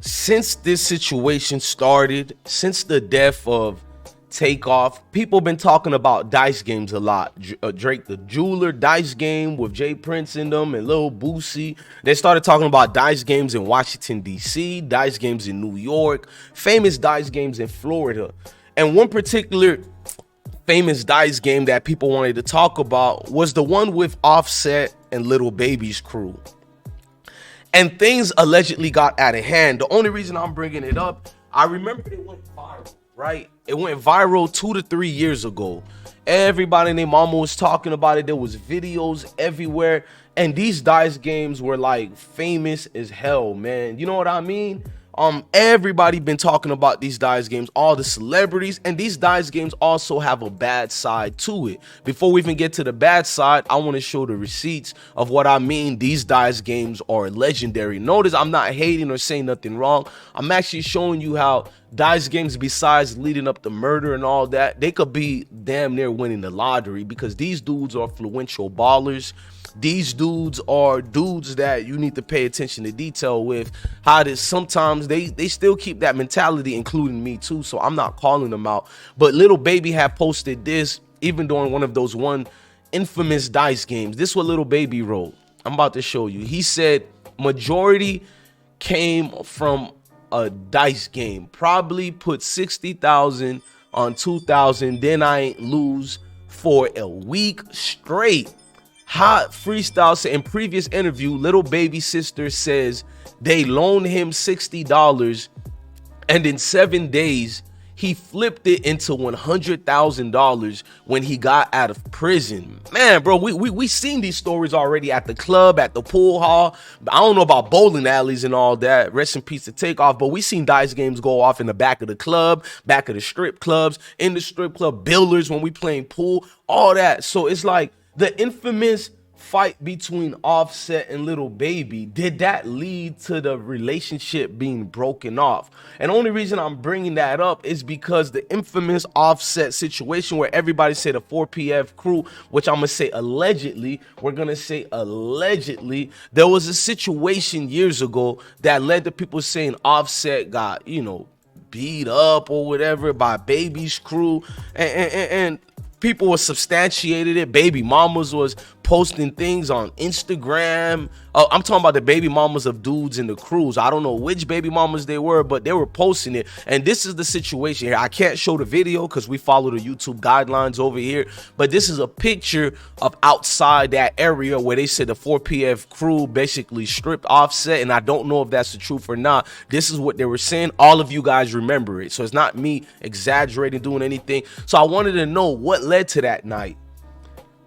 Since this situation started, since the death of Takeoff, people been talking about dice games a lot. Drake the Jeweler dice game with Jay Prince in them and Lil Boosie. They started talking about dice games in Washington, D.C., dice games in New York, famous dice games in Florida. And one particular famous dice game that people wanted to talk about was the one with Offset and Lil Baby's crew. And things allegedly got out of hand. The only reason I'm bringing it up, I remember it went viral, right? It went viral 2 to 3 years ago. Everybody and their mama was talking about it. There was videos everywhere. And these dice games were like famous as hell, man. You know what I mean? Everybody been talking about these dice games, all the celebrities, and these dice games also have a bad side to it. Before we even get to the bad side, I want to show the receipts of what I mean. These dice games are legendary. Notice I'm not hating or saying nothing wrong. I'm actually showing you how dice games, besides leading up to murder and all that, they could be damn near winning the lottery, because these dudes are influential ballers. These dudes are dudes that you need to pay attention to detail with. How this sometimes they still keep that mentality, including me too. So I'm not calling them out. But Lil Baby had posted this even during one of those infamous dice games. This is what Lil Baby wrote. I'm about to show you. He said majority came from a dice game. Probably put 60,000 on 2,000. Then I ain't lose for a week straight. Hot freestyle. So in previous interview, Lil Baby's sister says they loaned him $60, and in 7 days he flipped it into $100,000 when he got out of prison. Man, bro, we seen these stories already at the club, at the pool hall. I don't know about bowling alleys and all that. Rest in peace to Takeoff. But we seen dice games go off in the back of the club, back of the strip clubs, in the strip club, billers when we playing pool, all that. So it's like the infamous fight between Offset and Lil Baby, did that lead to the relationship being broken off? And the only reason I'm bringing that up is because the infamous Offset situation where everybody said the 4PF crew, which I'm gonna say allegedly, there was a situation years ago that led to people saying Offset got, beat up or whatever by Baby's crew, and people were substantiated it. Baby mamas was posting things on Instagram. I'm talking about the baby mamas of dudes in the crews. I don't know which baby mamas they were, but they were posting it. And this is the situation here. I can't show the video because we follow the YouTube guidelines over here, but this is a picture of outside that area where they said the 4PF crew basically stripped Offset, and I don't know if that's the truth or not. This is what they were saying. All of you guys remember it, so it's not me exaggerating, doing anything. So I wanted to know what led to that night.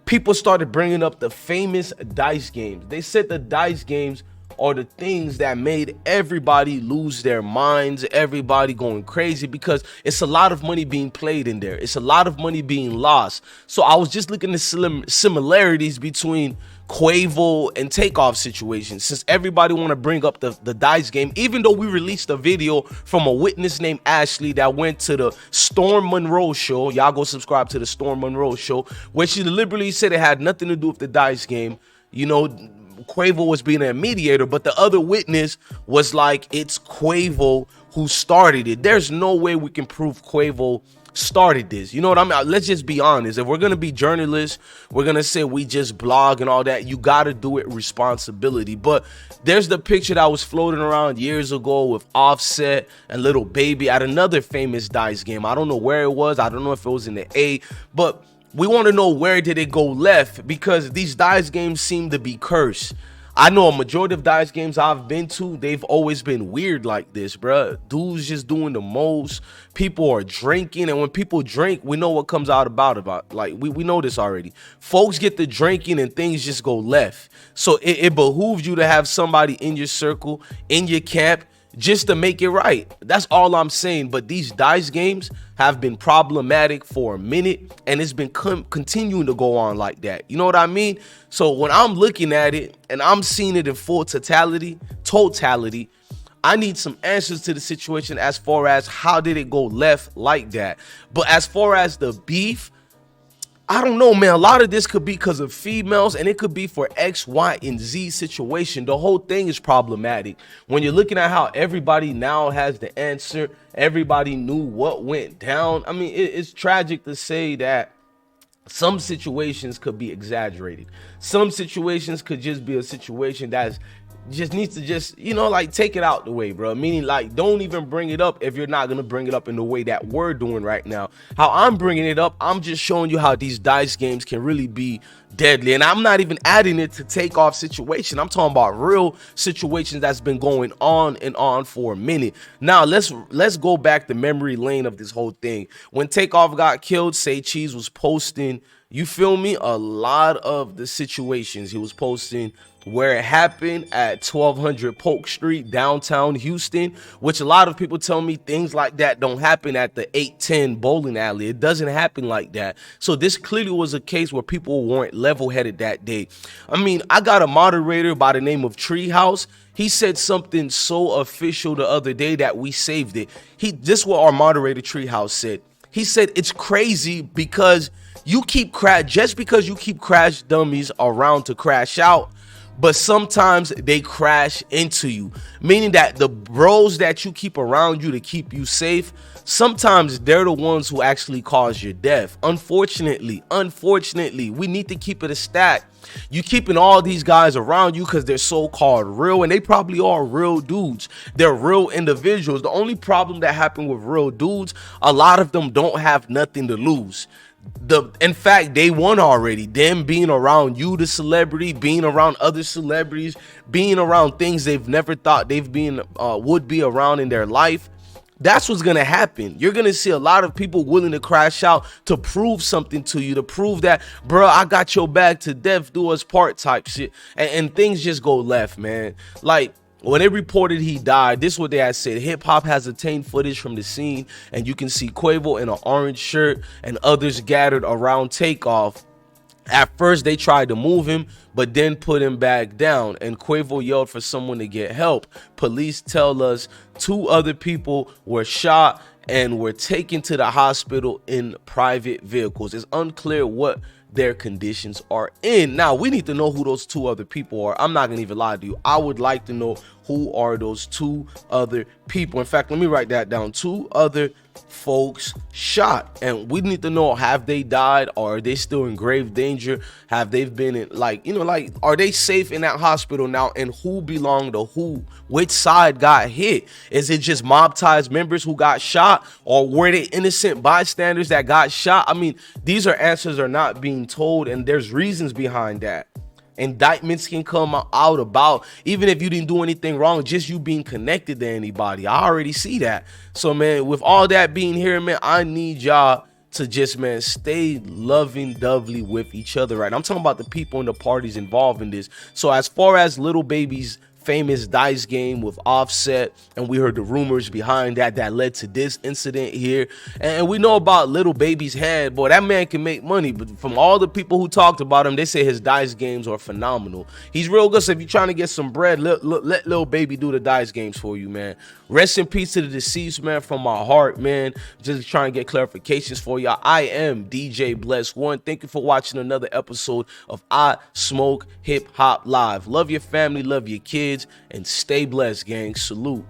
People started bringing up the famous dice games. They said the dice games are the things that made everybody lose their minds, everybody going crazy, because it's a lot of money being played in there. It's a lot of money being lost. So I was just looking at similarities between Quavo and Takeoff situation, since everybody want to bring up the dice game, even though we released a video from a witness named Ashley that went to the Storm Monroe show. Y'all go subscribe to the Storm Monroe show, where she deliberately said it had nothing to do with the dice game. Quavo was being a mediator, but the other witness was like, it's Quavo who started it. There's no way we can prove Quavo started this. You know what I mean? Let's just be honest. If we're gonna be journalists, we're gonna say we just blog and all that. You gotta do it responsibility. But there's the picture that was floating around years ago with Offset and Lil Baby at another famous dice game. I don't know where it was. I don't know if it was in the A, but we want to know, where did it go left? Because these dice games seem to be cursed. I know a majority of dice games I've been to, they've always been weird like this, bruh. Dudes just doing the most. People are drinking, and when people drink, we know what comes out about. Like, we know this already. Folks get the drinking and things just go left. So it behooves you to have somebody in your circle, in your camp, just to make it right. That's all I'm saying. But these dice games have been problematic for a minute, and it's been continuing to go on like that. You know what I mean? So when I'm looking at it and I'm seeing it in full totality, I need some answers to the situation as far as how did it go left like that. But as far as the beef, I don't know, man. A lot of this could be because of females, and it could be for X, Y, and Z situation. The whole thing is problematic. When you're looking at how everybody now has the answer, everybody knew what went down. I mean, it's tragic to say that some situations could be exaggerated. Some situations could just be a situation that's just needs to just, like, take it out the way, bro. Meaning, like, don't even bring it up if you're not gonna bring it up in the way that we're doing right now. How I'm bringing it up, I'm just showing you how these dice games can really be deadly. And I'm not even adding it to Takeoff situation. I'm talking about real situations that's been going on and on for a minute. Now let's go back to memory lane of this whole thing. When Takeoff got killed, Say Cheese was posting, you feel me, a lot of the situations he was posting where it happened at 1200 Polk Street, downtown Houston, which a lot of people tell me things like that don't happen at the 810 bowling alley. It doesn't happen like that. So this clearly was a case where people weren't level-headed that day. I mean, I got a moderator by the name of Treehouse. He said something so official the other day that we saved it. This is what our moderator Treehouse said. He said, it's crazy because just because you keep crash dummies around to crash out, but sometimes they crash into you, meaning that the bros that you keep around you to keep you safe, sometimes they're the ones who actually cause your death. Unfortunately, we need to keep it a stat. You keeping all these guys around you because they're so-called real, and they probably are real dudes. They're real individuals. The only problem that happened with real dudes, a lot of them don't have nothing to lose. In fact, they won already. Them being around you, the celebrity, being around other celebrities, being around things they've never thought would be around in their life. That's what's gonna happen. You're gonna see a lot of people willing to crash out to prove something to you, to prove that, bro, I got your back to death, do us part type shit, and things just go left, man. Like, when they reported he died, this is what they had said. Hip hop has obtained footage from the scene, and you can see Quavo in an orange shirt and others gathered around Takeoff. At first, they tried to move him, but then put him back down, and Quavo yelled for someone to get help. Police tell us 2 other people were shot and were taken to the hospital in private vehicles. It's unclear what their conditions are in. Now, we need to know who those 2 other people are. I'm not gonna even lie to you. I would like to know who are those 2 other people. In fact, let me write that down. 2 other folks shot, and we need to know, have they died, or are they still in grave danger? Have they been in, are they safe in that hospital now? And who belonged to who? Which side got hit? Is it just mob ties members who got shot, or were they innocent bystanders that got shot? I mean, these answers are not being told, and there's reasons behind that. Indictments can come out about, even if you didn't do anything wrong, just you being connected to anybody. I already see that. So, man, with all that being here, man, I need y'all to just, man, stay loving-dovely with each other, right? I'm talking about the people and the parties involved in this. So as far as Lil Baby's famous dice game with Offset, and we heard the rumors behind that led to this incident here, and we know about Lil Baby's hand. Boy, that man can make money, but from all the people who talked about him, they say his dice games are phenomenal. He's real good. So if you're trying to get some bread, let Lil Baby do the dice games for you, man. Rest in peace to the deceased, man, from my heart, man. Just trying to get clarifications for y'all. I am DJ Bless One. Thank you for watching another episode of I Smoke Hip Hop Live. Love your family, love your kids, and stay blessed, gang. Salute.